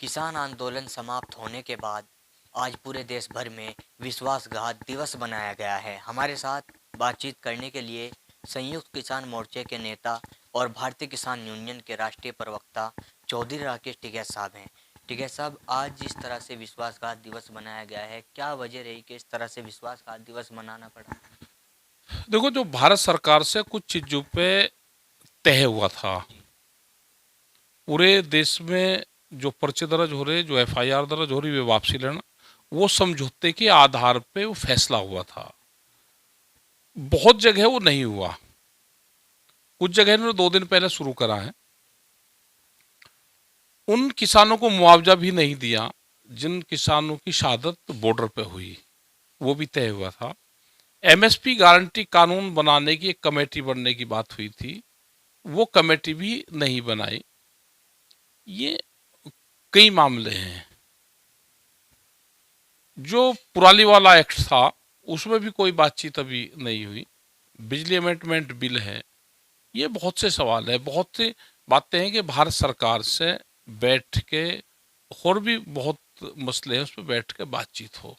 किसान आंदोलन समाप्त होने के बाद आज पूरे देश भर में विश्वासघात दिवस मनाया गया है। हमारे साथ बातचीत करने के लिए संयुक्त किसान मोर्चे के नेता और भारतीय किसान यूनियन के राष्ट्रीय प्रवक्ता चौधरी राकेश टिकैत साहब हैं। टिकैत साहब, आज जिस तरह से विश्वासघात दिवस मनाया गया है, क्या वजह रही कि इस तरह से विश्वासघात दिवस मनाना पड़ा? देखो, जो भारत सरकार से कुछ चीजों पे तय हुआ था, जी। पूरे देश में जो पर्चे दर्ज हो रहे, जो एफआईआर दर्ज हो रही, वे वापसी लेना, वो समझौते के आधार पे वो फैसला हुआ था। बहुत जगह वो नहीं हुआ। कुछ जगह इन्होंने 2 दिन पहले शुरू करा है। उन किसानों को मुआवजा भी नहीं दिया जिन किसानों की शहादत बॉर्डर पे हुई, वो भी तय हुआ था। एमएसपी गारंटी कानून बनाने की एक कमेटी बनने की बात हुई थी, वो कमेटी भी नहीं बनाई। ये कई मामले हैं। जो पुराली वाला एक्ट था, उसमें भी कोई बातचीत अभी नहीं हुई। बिजली अमेंडमेंट बिल है। ये बहुत से सवाल है, बहुत सी बातें हैं कि भारत सरकार से बैठ के, और भी बहुत मसले हैं, उस पर बैठ के बातचीत हो।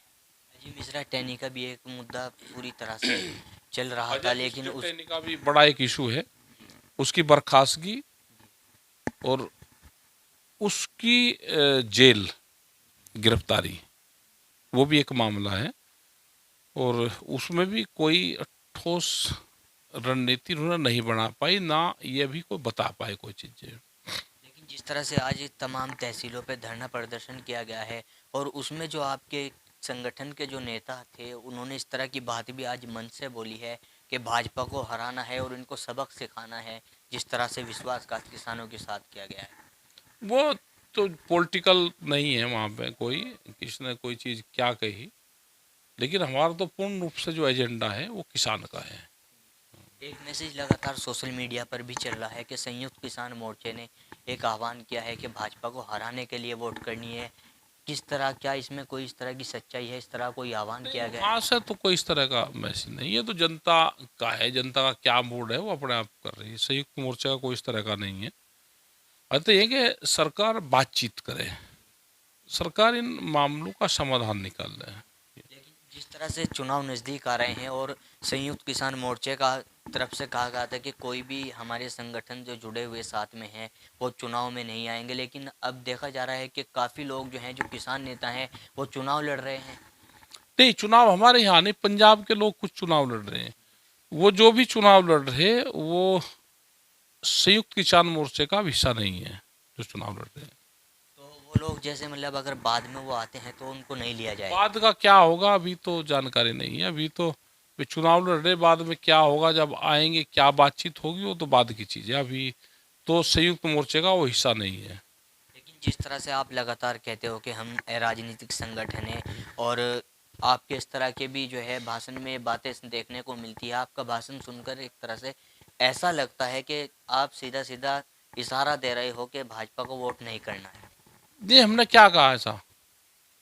अजय मिश्रा टैनी का भी एक मुद्दा पूरी तरह से चल रहा था, अजय लेकिन मिस्टर उस टेनी का भी बड़ा एक इशू है, उसकी बर्खास्तगी और उसकी जेल गिरफ्तारी, वो भी एक मामला है। और उसमें भी कोई ठोस रणनीति उन्होंने नहीं बना पाई, ना ये भी कोई बता पाए कोई चीजें। लेकिन जिस तरह से आज तमाम तहसीलों पे धरना प्रदर्शन किया गया है और उसमें जो आपके संगठन के जो नेता थे, उन्होंने इस तरह की बात भी आज मंच से बोली है कि भाजपा को हराना है और इनको सबक सिखाना है, जिस तरह से विश्वासघात किसानों के साथ किया गया है। वो तो पॉलिटिकल नहीं है वहाँ पे कोई, किसने कोई चीज़ क्या कही, लेकिन हमारा तो पूर्ण रूप से जो एजेंडा है वो किसान का है। एक मैसेज लगातार सोशल मीडिया पर भी चल रहा है कि संयुक्त किसान मोर्चे ने एक आह्वान किया है कि भाजपा को हराने के लिए वोट करनी है। किस तरह, क्या इसमें कोई इस तरह की सच्चाई है? इस तरह कोई आह्वान नहीं, किया गया है? वहाँ से तो कोई इस तरह का मैसेज नहीं, ये तो जनता का है। जनता का क्या मूड है वो अपने आप कर रही है। संयुक्त मोर्चा का कोई इस तरह का नहीं है। अतः ये कि सरकार बातचीत करे, सरकार इन मामलों का समाधान निकाल रहे। लेकिन जिस तरह से चुनाव नज़दीक आ रहे हैं और संयुक्त किसान मोर्चे का तरफ से कहा गया था कि कोई भी हमारे संगठन जो जुड़े हुए साथ में हैं वो चुनाव में नहीं आएंगे, लेकिन अब देखा जा रहा है कि काफ़ी लोग जो हैं, जो किसान नेता हैं, वो चुनाव लड़ रहे हैं। नहीं, चुनाव हमारे यहाँ नहीं, पंजाब के लोग कुछ चुनाव लड़ रहे हैं। वो जो भी चुनाव लड़ रहे हैं, वो संयुक्त किसान मोर्चे का हिस्सा नहीं है जो चुनाव लड़ रहे हैं। तो वो लोग जैसे, मतलब अगर बाद में वो आते हैं तो उनको नहीं लिया जाएगा? बाद का क्या होगा अभी तो जानकारी नहीं है। अभी तो वे चुनाव लड़ रहे, बाद में क्या होगा, जब आएंगे क्या बातचीत होगी, वो तो बाद की चीज़ है। अभी तो संयुक्त मोर्चे का वो हिस्सा नहीं है। लेकिन जिस तरह से आप लगातार कहते हो कि हम राजनीतिक संगठन हैं और आपके इस तरह के भी जो है भाषण में बातें देखने को मिलती है, आपका भाषण सुनकर एक तरह से ऐसा लगता है कि आप सीधा सीधा इशारा दे रहे हो कि भाजपा को वोट नहीं करना है। ये हमने क्या कहा ऐसा?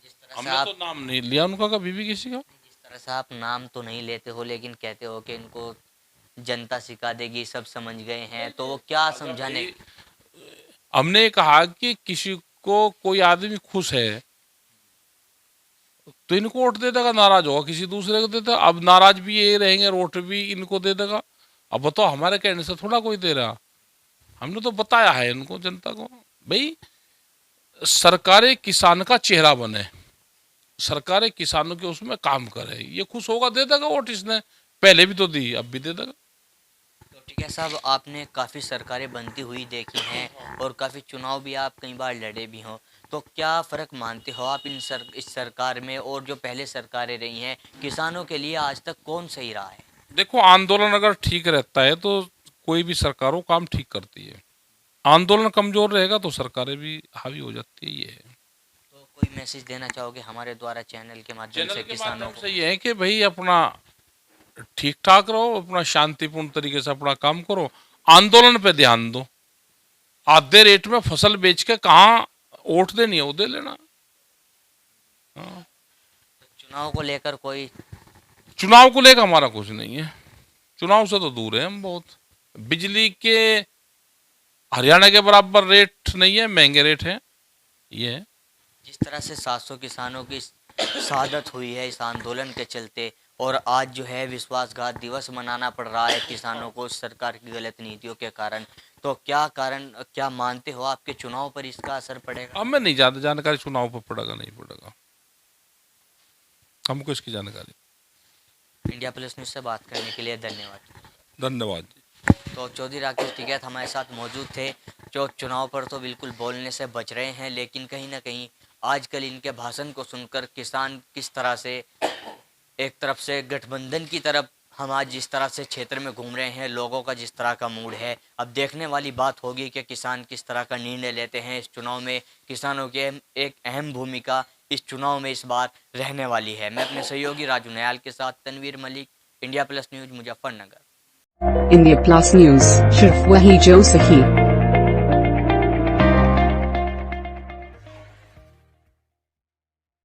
जिस तरह से हमने तो आप नाम नहीं लिया उनका कभी भी, किसी का। जिस तरह से आप नाम तो नहीं लेते हो, लेकिन कहते हो कि इनको जनता सिखा देगी, सब समझ गए हैं, तो वो क्या अगर समझाने? भाई, हमने ये कहा कि किसी को कोई आदमी खुश है तो इनको वोट दे देगा, नाराज होगा किसी दूसरे को देता। अब नाराज भी ये रहेंगे, वोट भी इनको दे देगा। अब बताओ, हमारे कहने से थोड़ा कोई दे रहा। हमने तो बताया है इनको, जनता को, भाई सरकारें किसान का चेहरा बने, सरकारें किसानों के उसमें काम करे। ये खुश होगा, दे देगा वोट। इसने पहले भी तो दी, अब भी दे देगा। तो ठीक है साहब, आपने काफ़ी सरकारें बनती हुई देखी हैं और काफ़ी चुनाव भी आप कई बार लड़े भी हों, तो क्या फ़र्क मानते हो आप इस सरकार में और जो पहले सरकारें रही हैं, किसानों के लिए आज तक कौन सही रहा है? देखो, आंदोलन अगर ठीक रहता है तो कोई भी सरकार वो काम ठीक करती है। आंदोलन कमजोर रहेगा तो सरकारें भी हावी हो जाती है, ये है। तो कोई मैसेज देना चाहोगे हमारे द्वारा चैनल के माध्यम चैनल से के किसानों माध्यम को? से ये है कि भाई अपना ठीक ठाक रहो, अपना शांतिपूर्ण तरीके से अपना काम करो, आंदोलन पे ध्यान दो। आधे रेट में फसल बेच के कहाँ वोट देनी है वो दे लेना। हाँ। तो चुनाव को लेकर कोई? चुनाव को लेकर हमारा कुछ नहीं है। चुनाव से तो दूर है हम बहुत। बिजली के हरियाणा के बराबर रेट नहीं है, महंगे रेट है, ये है। जिस तरह से 700 किसानों की शहादत हुई है इस आंदोलन के चलते, और आज जो है विश्वासघात दिवस मनाना पड़ रहा है किसानों को सरकार की गलत नीतियों के कारण, तो क्या मानते हो आपके चुनाव पर इसका असर पड़ेगा? अब मैं नहीं ज़्यादा जानकारी, चुनाव पर पड़ेगा नहीं पड़ेगा, हमको इसकी जानकारी। इंडिया प्लस न्यूज़ से बात करने के लिए धन्यवाद। धन्यवाद जी। तो चौधरी राकेश टिकैत हमारे साथ मौजूद थे, जो चुनाव पर तो बिल्कुल बोलने से बच रहे हैं, लेकिन कहीं ना कहीं आजकल इनके भाषण को सुनकर किसान किस तरह से एक तरफ से गठबंधन की तरफ, हम आज जिस तरह से क्षेत्र में घूम रहे हैं, लोगों का जिस तरह का मूड है, अब देखने वाली बात होगी कि किसान किस तरह का निर्णय लेते हैं इस चुनाव में। किसानों की एक अहम भूमिका इस चुनाव में इस बार रहने वाली है। मैं अपने सहयोगी राजू नयाल के साथ Tanveer Malik, India plus news, Muzaffarnagar. India plus news, सिर्फ वही जो सही।